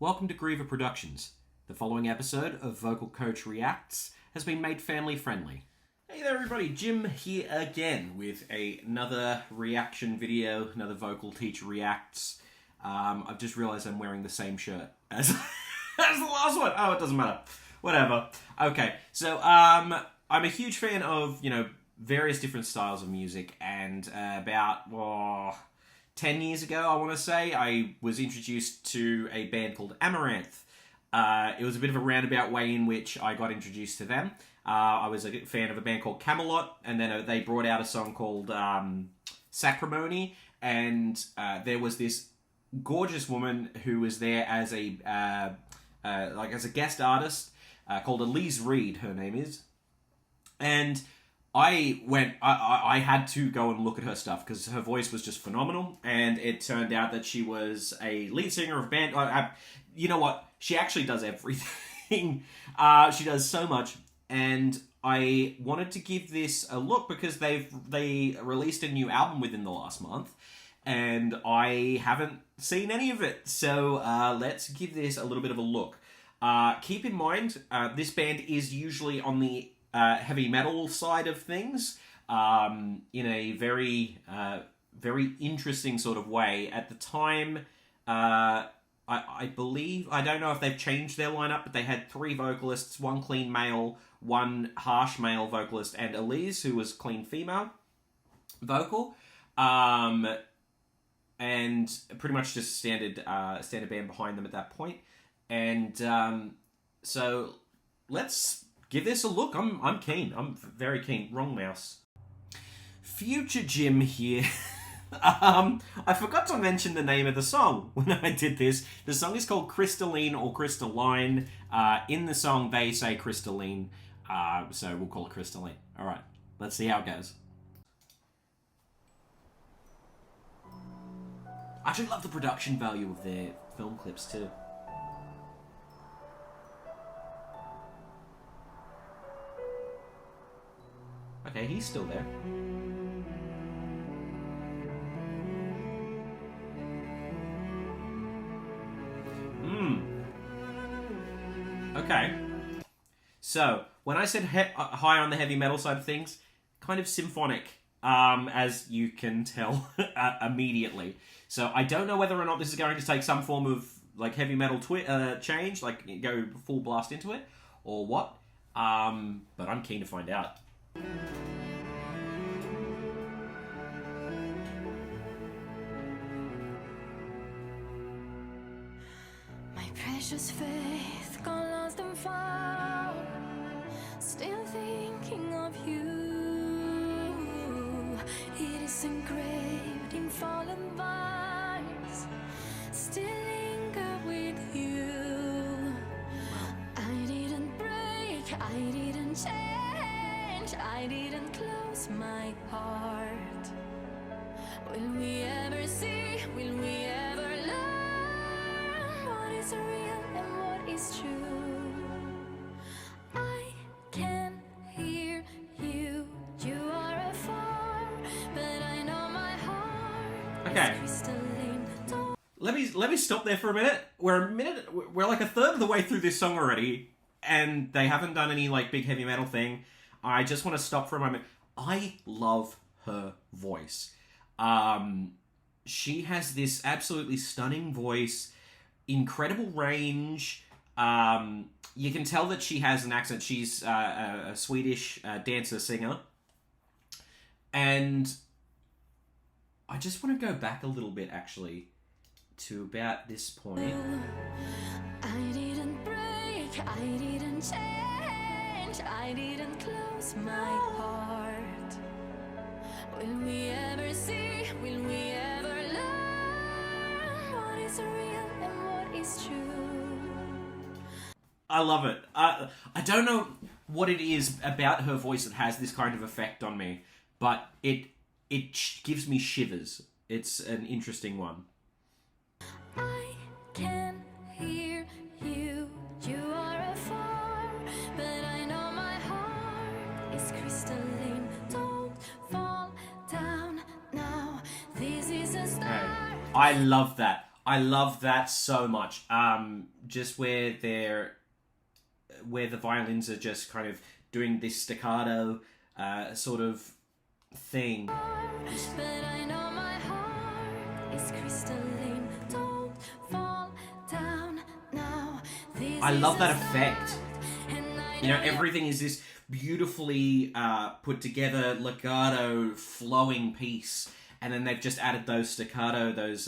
Welcome to Griever Productions. The following episode of Vocal Coach Reacts has been made family friendly. Hey there everybody, Jim here again with another reaction video, another Vocal Teacher Reacts. I've just realised I'm wearing the same shirt as, as the last one. Oh, it doesn't matter. Whatever. Okay, so I'm a huge fan of, various different styles of music, and about 10 years ago, I want to say, I was introduced to a band called Amaranthe. It was a bit of a roundabout way in which I got introduced to them. I was a fan of a band called Camelot, and then they brought out a song called Sacrimony, and there was this gorgeous woman who was there as a guest artist called Elise Reed, her name is. And I had to go and look at her stuff because her voice was just phenomenal, and it turned out that she was a lead singer of a band. You know what? She actually does everything. She does so much, and I wanted to give this a look because they released a new album within the last month, and I haven't seen any of it. So let's give this a little bit of a look. Keep in mind, this band is usually on the heavy metal side of things, in a very interesting sort of way. At the time, I believe, I don't know if they've changed their lineup, but they had 3 vocalists, 1 clean male, 1 harsh male vocalist, and Elise, who was clean female vocal, and pretty much just standard band behind them at that point. And so let's give this a look. I'm keen. I'm very keen. Wrong mouse. Future Jim here. I forgot to mention the name of the song when I did this. The song is called Crystalline or Crystalline. In the song, they say Crystalline, so we'll call it Crystalline. All right, let's see how it goes. I actually love the production value of their film clips too. Okay, he's still there. Okay. So, when I said high on the heavy metal side of things, kind of symphonic, as you can tell immediately. So, I don't know whether or not this is going to take some form of like heavy metal change, like go full blast into it, or what. But I'm keen to find out. My precious faith gone lost and found, still thinking of you. It is engraved in fallen vines, still linger with you. I didn't break, I didn't change, I didn't close my heart. Will we ever see, will we ever learn what is real and what is true? I can hear you, you are afar, but I know my heart Okay. is crystalline. Let me stop there for a minute. We're like a third of the way through this song already, and they haven't done any like big heavy metal thing. I just want to stop for a moment. I love her voice. She has this absolutely stunning voice, incredible range. You can tell that she has an accent. She's a Swedish dancer-singer. And I just want to go back a little bit, actually, to about this point. I didn't break, I didn't change, I didn't close my heart. Will we ever see, will we ever learn what is real and what is true? I love it. I don't know what it is about her voice that has this kind of effect on me, but it gives me shivers. It's an interesting one. I can hear you, you are afar, but I know my heart is crystalline. Don't fall down now, this is a start. I love that. I love that so much. Just where the violins are just kind of doing this staccato sort of thing. But I know my heart is crystalline. Don't fall down now. I love that effect. You know, everything is this beautifully put together legato flowing piece, and then they've just added those staccato, those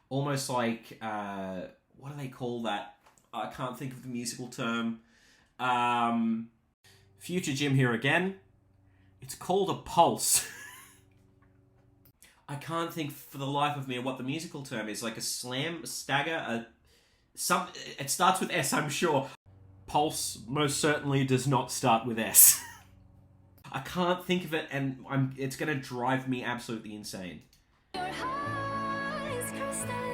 almost like what do they call that? I can't think of the musical term. Future Jim here again. It's called a pulse. I can't think for the life of me of what the musical term is. Like a slam, a stagger, it starts with S, I'm sure. Pulse most certainly does not start with S. I can't think of it, and it's going to drive me absolutely insane. Your heart is crystalline.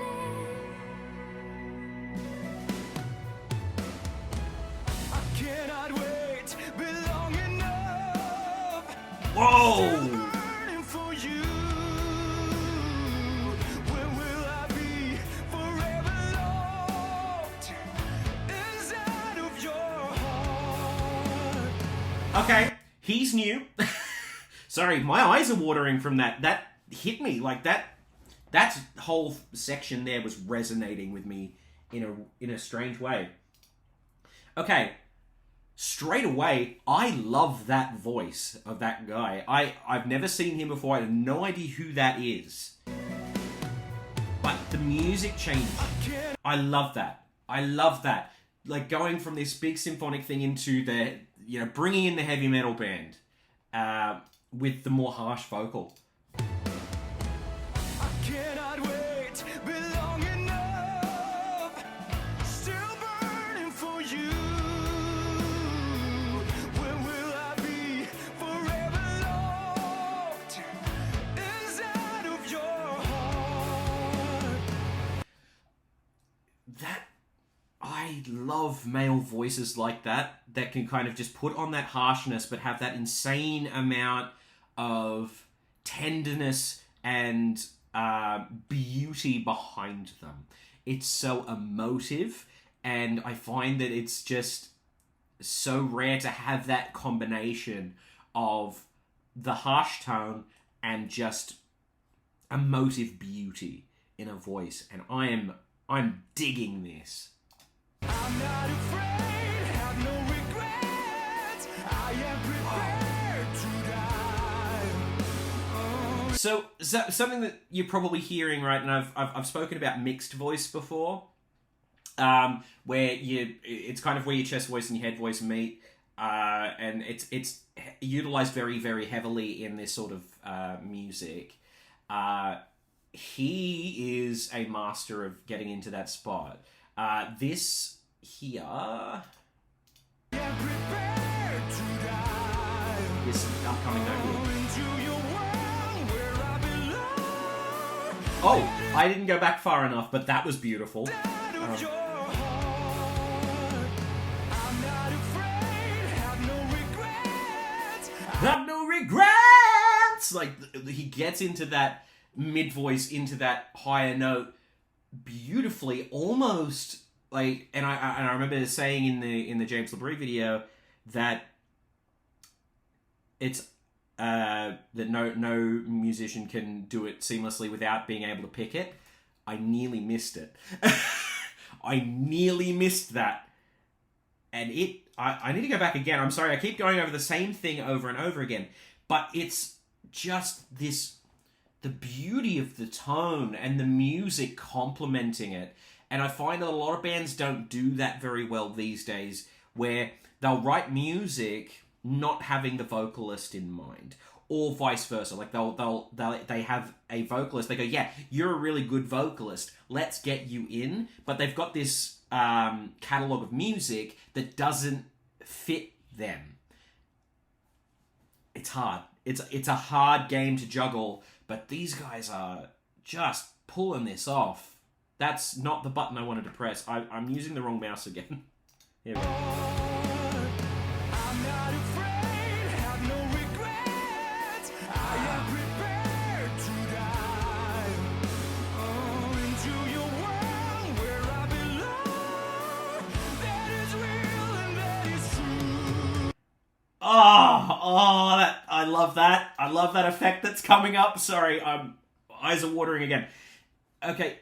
I cannot wait long enough. Whoa! Burning for you. When will I be forever locked inside of your heart? Okay, he's new. Sorry, my eyes are watering from that. That hit me like that. That whole section there was resonating with me in a strange way. Okay, straight away, I love that voice of that guy. I've never seen him before. I have no idea who that is. But the music changed. I love that. I love that. Like going from this big symphonic thing into the, you know, bringing in the heavy metal band with the more harsh vocal. I cannot wait long enough. Still burning for you. When will I be forever locked inside of your heart? I love male voices like that can kind of just put on that harshness but have that insane amount of tenderness and beauty behind them. It's so emotive, and I find that it's just so rare to have that combination of the harsh tone and just emotive beauty in a voice, and I'm digging this. I'm not afraid, have no regrets. I am prepared to die. So something that you're probably hearing, right? And I've spoken about mixed voice before, where it's kind of where your chest voice and your head voice meet, and it's utilized very, very heavily in this sort of music. He is a master of getting into that spot. This here, this upcoming note here. Oh, I didn't go back far enough, but that was beautiful. Have no regrets! Like, he gets into that mid-voice, into that higher note beautifully, almost like, and I remember saying in the James LaBrie video that it's that no musician can do it seamlessly without being able to pick it. I nearly missed it. I nearly missed that, and I need to go back again. I'm sorry, I keep going over the same thing over and over again, but it's just this, the beauty of the tone and the music complementing it. And I find that a lot of bands don't do that very well these days, where they'll write music not having the vocalist in mind, or vice versa. Like they have a vocalist, they go, yeah, you're a really good vocalist, let's get you in, but they've got this catalog of music that doesn't fit them. It's hard. It's a hard game to juggle, but these guys are just pulling this off. That's not the button I wanted to press. I'm using the wrong mouse again. Here we go. I'm not afraid, have no regrets. I am prepared to die. Into your world. love that. I love that effect that's coming up. Sorry, eyes are watering again. Okay.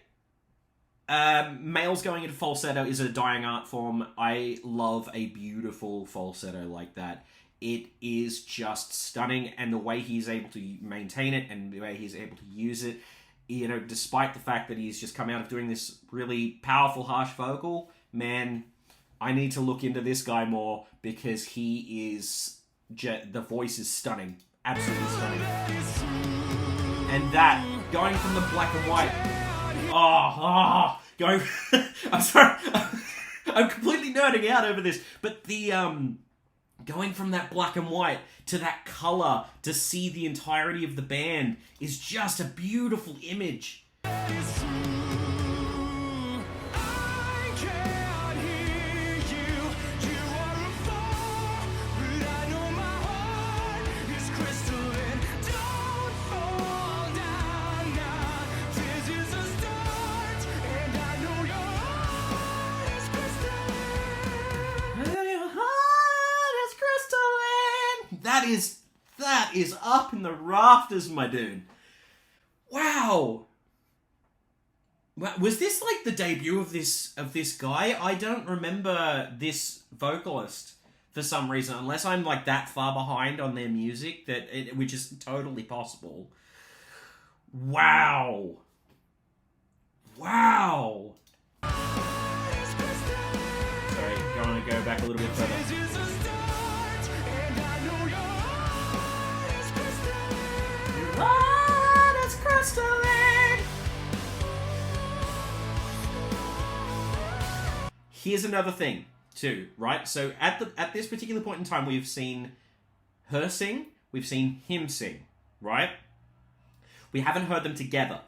Males going into falsetto is a dying art form. I love a beautiful falsetto like that. It is just stunning, and the way he's able to maintain it and the way he's able to use it, you know, despite the fact that he's just come out of doing this really powerful, harsh vocal, man, I need to look into this guy more because he is... the voice is stunning. Absolutely stunning. And that, going from the black and white... going... I'm sorry. I'm completely nerding out over this. But the, going from that black and white to that color to see the entirety of the band is just a beautiful image. That is up in the rafters, my dude. Wow. Was this like the debut of this guy? I don't remember this vocalist for some reason, unless I'm like that far behind on their music, which is totally possible. Wow. Wow. Sorry, going to go back a little bit further. Here's another thing, too, right? So at this particular point in time, we've seen her sing, we've seen him sing, right? We haven't heard them together.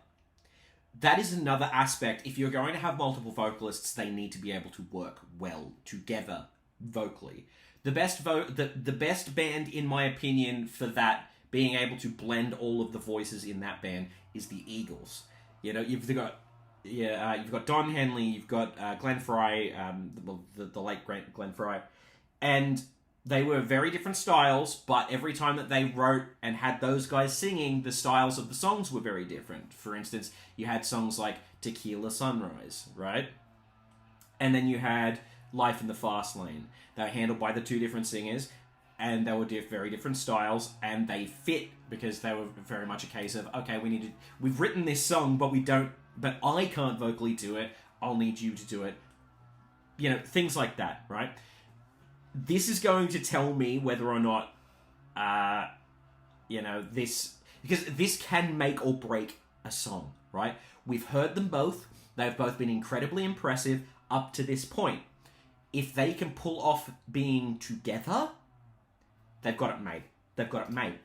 That is another aspect. If you're going to have multiple vocalists, they need to be able to work well together vocally. The best band, in my opinion, for that, being able to blend all of the voices in that band, is the Eagles. You know, you've got Don Henley, you've got Glenn Frey, the late Glenn Frey, and they were very different styles, but every time that they wrote and had those guys singing, the styles of the songs were very different. For instance, you had songs like Tequila Sunrise, right? And then you had Life in the Fast Lane. They were handled by the two different singers, and they were very different styles, and they fit because they were very much a case of, okay, we've written this song, but I can't vocally do it. I'll need you to do it. You know, things like that, right? This is going to tell me whether or not, because this can make or break a song, right? We've heard them both. They've both been incredibly impressive up to this point. If they can pull off being together, they've got it made. They've got it made.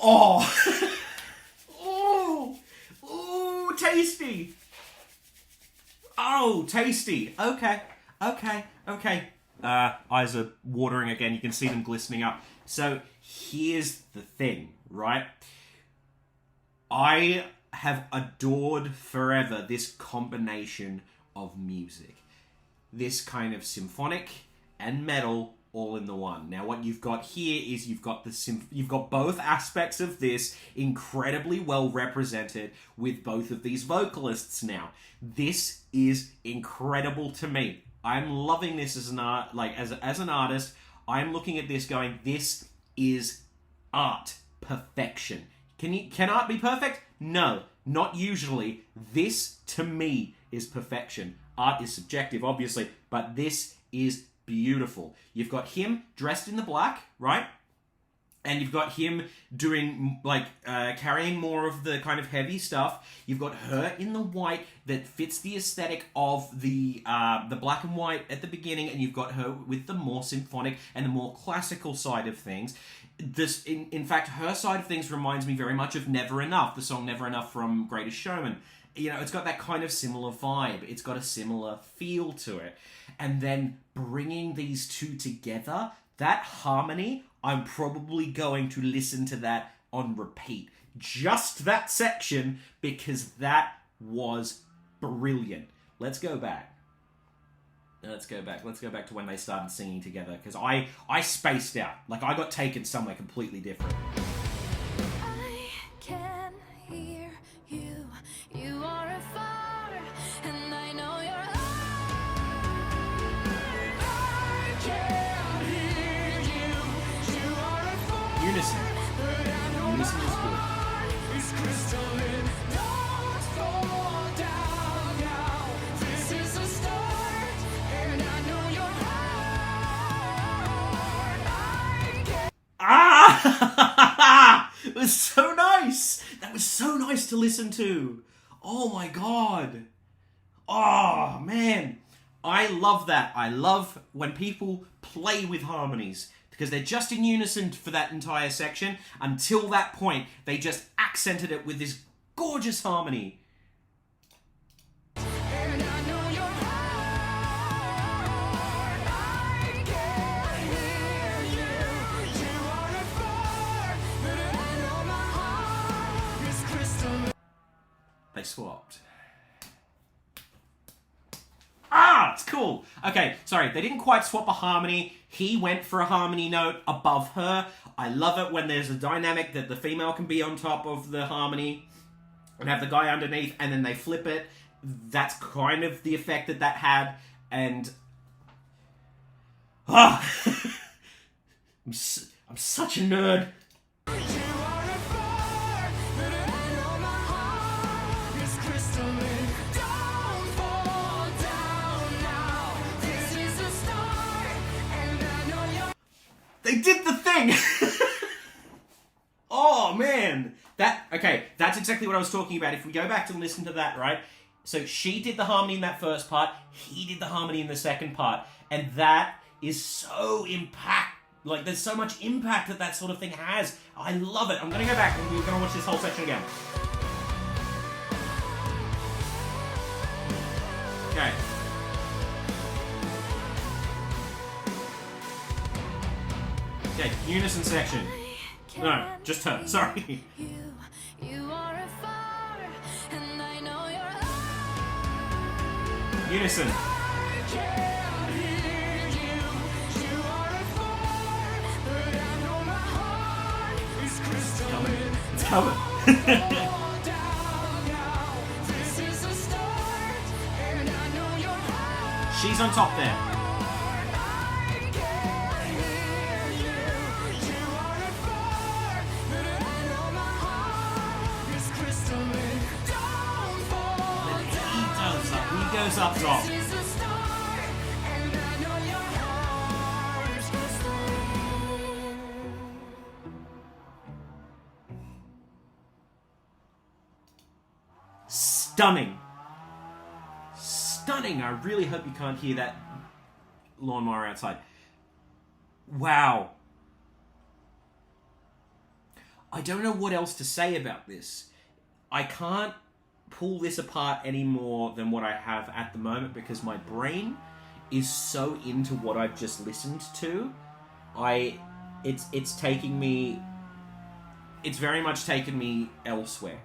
Oh! Ooh, tasty! Oh, tasty. Okay. Eyes are watering again. You can see them glistening up. So, here's the thing, right? I have adored forever this combination of music. This kind of symphonic and metal all in the one. Now, what you've got here is you've got both aspects of this incredibly well represented with both of these vocalists now. This is incredible to me. I'm loving this as an artist. I'm looking at this going, this is art perfection. Can art be perfect? No, not usually. This to me is perfection. Art is subjective, obviously, but this is beautiful. You've got him dressed in the black, right? And you've got him doing, like, carrying more of the kind of heavy stuff. You've got her in the white that fits the aesthetic of the black and white at the beginning, and you've got her with the more symphonic and the more classical side of things. This, in fact, her side of things reminds me very much of Never Enough, the song Never Enough from Greatest Showman. You know, it's got that kind of similar vibe. It's got a similar feel to it. And then bringing these two together, that harmony, I'm probably going to listen to that on repeat. Just that section, because that was brilliant. Let's go back. Let's go back to when they started singing together, because I spaced out. Like, I got taken somewhere completely different. I can hear you. You are afar, and I know you're I can hear you. You are a fool, Unison. but I know Unison my is good. heart is crystalline. Don't fall down now. This is a start, and I know your heart. I can. Ah! It was so nice! That was so nice to listen to. Oh my god. Oh, man. I love that. I love when people play with harmonies, because they're just in unison for that entire section. Until that point, they just accented it with this gorgeous harmony. And I know your heart. I can hear you. You are afar, but I know my heart is crystalline. They swapped. Ah, it's cool. Okay, sorry, they didn't quite swap a harmony. He went for a harmony note above her. I love it when there's a dynamic that the female can be on top of the harmony and have the guy underneath, and then they flip it. That's kind of the effect that had, and I'm such a nerd. You are afar, but I know my heart is crystalline. Don't fall down now. This is a start, and I know your. They did the thing! Oh, man! That's exactly what I was talking about. If we go back to listen to that, right? So she did the harmony in that first part, he did the harmony in the second part, and that is so like, there's so much impact that sort of thing has. I love it. I'm gonna go back and we're gonna watch this whole section again. Okay. Okay, unison section. No, just her. Sorry. You are afar, and I know you're Unison. I can hear you. You are afar, but I know my heart is crystalline. It's coming. Fall down now. This is a start, and I know your heart. She's on top there. I can hear you. You are afar, but I know my heart is crystalline. Don't fall He goes up top. This is a start, and I know your heart is crystalline. Stunning. Stunning. I really hope you can't hear that lawnmower outside. Wow. I don't know what else to say about this. I can't pull this apart any more than what I have at the moment, because my brain is so into what I've just listened to. It's taking me... It's very much taken me elsewhere.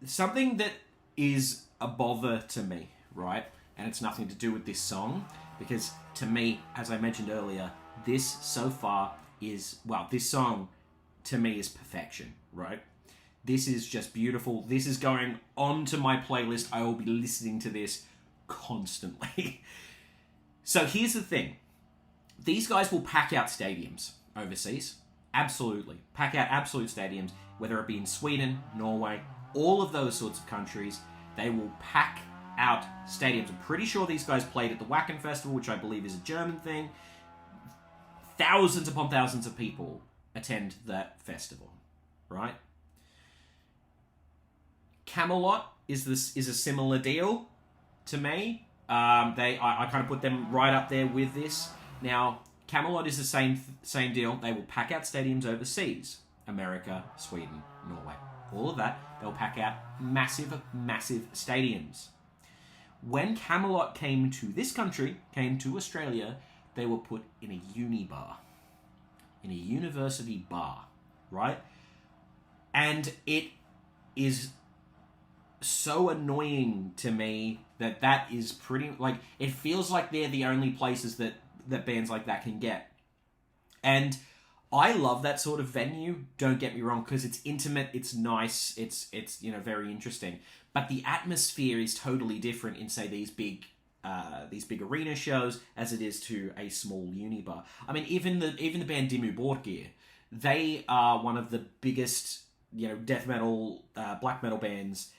Something that is a bother to me, right? And it's nothing to do with this song, because to me, as I mentioned earlier, this so far is, well, this song to me is perfection, right? This is just beautiful. This is going onto my playlist. I will be listening to this constantly. So here's the thing. These guys will pack out stadiums overseas. Absolutely. Pack out absolute stadiums, whether it be in Sweden, Norway, all of those sorts of countries. They will pack out stadiums. I'm pretty sure these guys played at the Wacken Festival, which I believe is a German thing. thousands upon thousands of people attend that festival, right? Camelot is a similar deal to me. I kind of put them right up there with this. Now, Camelot is the same deal. They will pack out stadiums overseas. America, Sweden, Norway. All of that. They'll pack out massive, massive stadiums. When Camelot came to this country, came to Australia, they were put in a uni bar. In a university bar, right? And it is so annoying to me that is pretty, like, it feels like they're the only places that bands like that can get. And I love that sort of venue, don't get me wrong, because it's intimate, it's nice, it's very interesting. But the atmosphere is totally different in, say, these big arena shows as it is to a small uni bar. I mean, even the band Dimmu Borgir, they are one of the biggest, death metal, black metal bands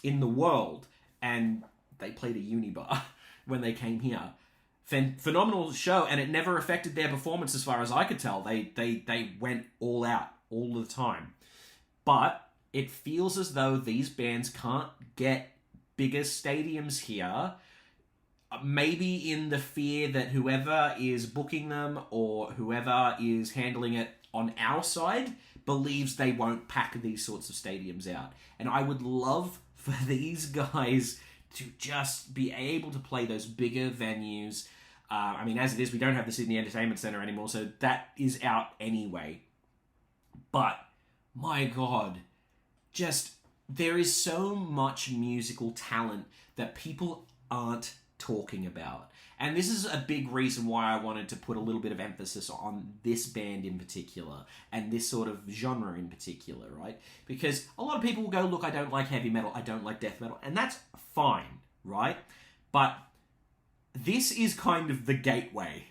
in the world, and they played a uni bar when they came here. Phenomenal show, and it never affected their performance as far as I could tell. They went all out all the time. But it feels as though these bands can't get bigger stadiums here, maybe in the fear that whoever is booking them or whoever is handling it on our side believes they won't pack these sorts of stadiums out. And I would love for these guys to just be able to play those bigger venues. I mean, as it is, we don't have the Sydney Entertainment Centre anymore, so that is out anyway. But, my God, just, there is so much musical talent that people aren't talking about. And this is a big reason why I wanted to put a little bit of emphasis on this band in particular, and this sort of genre in particular, right? Because a lot of people will go, look, I don't like heavy metal, I don't like death metal, and that's fine, right? But this is kind of the gateway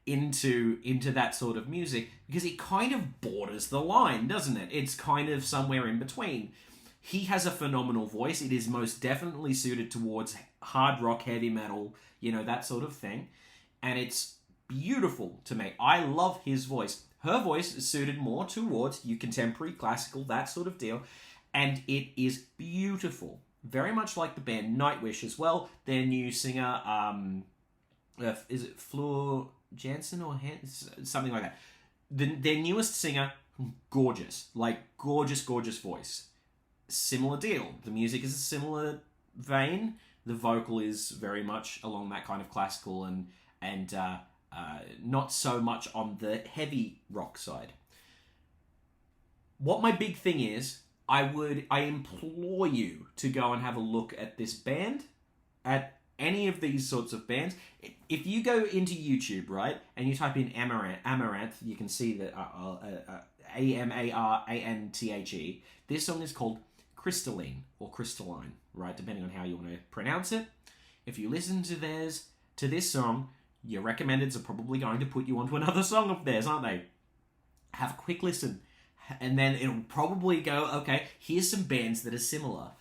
into that sort of music, because it kind of borders the line, doesn't it? It's kind of somewhere in between. He has a phenomenal voice. It is most definitely suited towards hard rock, heavy metal, that sort of thing. And it's beautiful to me. I love his voice. Her voice is suited more towards your contemporary, classical, that sort of deal. And it is beautiful. Very much like the band Nightwish as well. Their new singer, is it Fleur Jansen or something like that? Their newest singer, gorgeous. Like, gorgeous, gorgeous voice. Similar deal. The music is a similar vein. The vocal is very much along that kind of classical and not so much on the heavy rock side. What my big thing is, I implore you to go and have a look at this band, at any of these sorts of bands. If you go into YouTube, right, and you type in Amaranthe, you can see that Amaranthe. This song is called Crystalline or Crystalline, right, depending on how you want to pronounce it. If you listen to this song, your recommendeds are probably going to put you onto another song of theirs, aren't they? Have a quick listen. And then it'll probably go, okay, here's some bands that are similar.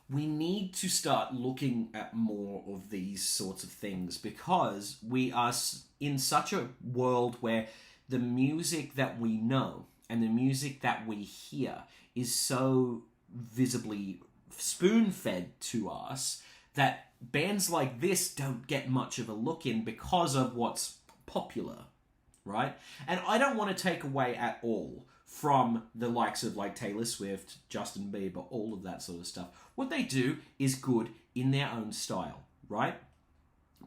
We need to start looking at more of these sorts of things, because we are in such a world where the music that we know and the music that we hear is so visibly spoon-fed to us that bands like this don't get much of a look in because of what's popular, right? And I don't want to take away at all from the likes of like Taylor Swift, Justin Bieber, all of that sort of stuff. What they do is good in their own style, right?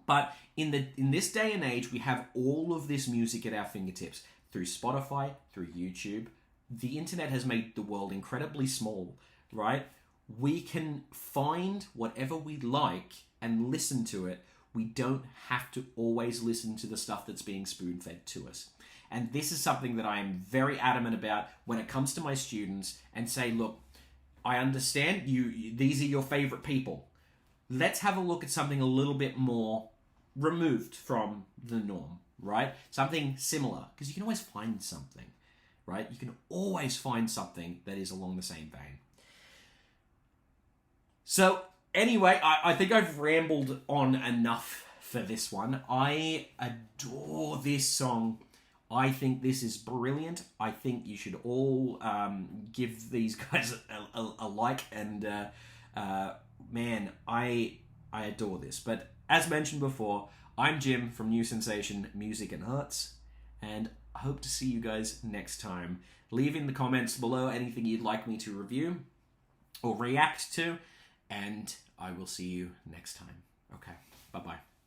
But in this day and age, we have all of this music at our fingertips through Spotify, through YouTube. The internet has made the world incredibly small, right? We can find whatever we like and listen to it. We don't have to always listen to the stuff that's being spoon-fed to us. And this is something that I am very adamant about when it comes to my students, and say, look, I understand these are your favorite people. Let's have a look at something a little bit more removed from the norm, right? Something similar, because you can always find something, right? You can always find something that is along the same vein. So anyway, I think I've rambled on enough for this one. I adore this song I think this is brilliant. I think you should all give these guys a like, and man, I adore this. But as mentioned before, I'm Jim from New Sensation Music and Arts, and I hope to see you guys next time. Leave in the comments below anything you'd like me to review or react to, and I will see you next time. Okay, bye-bye.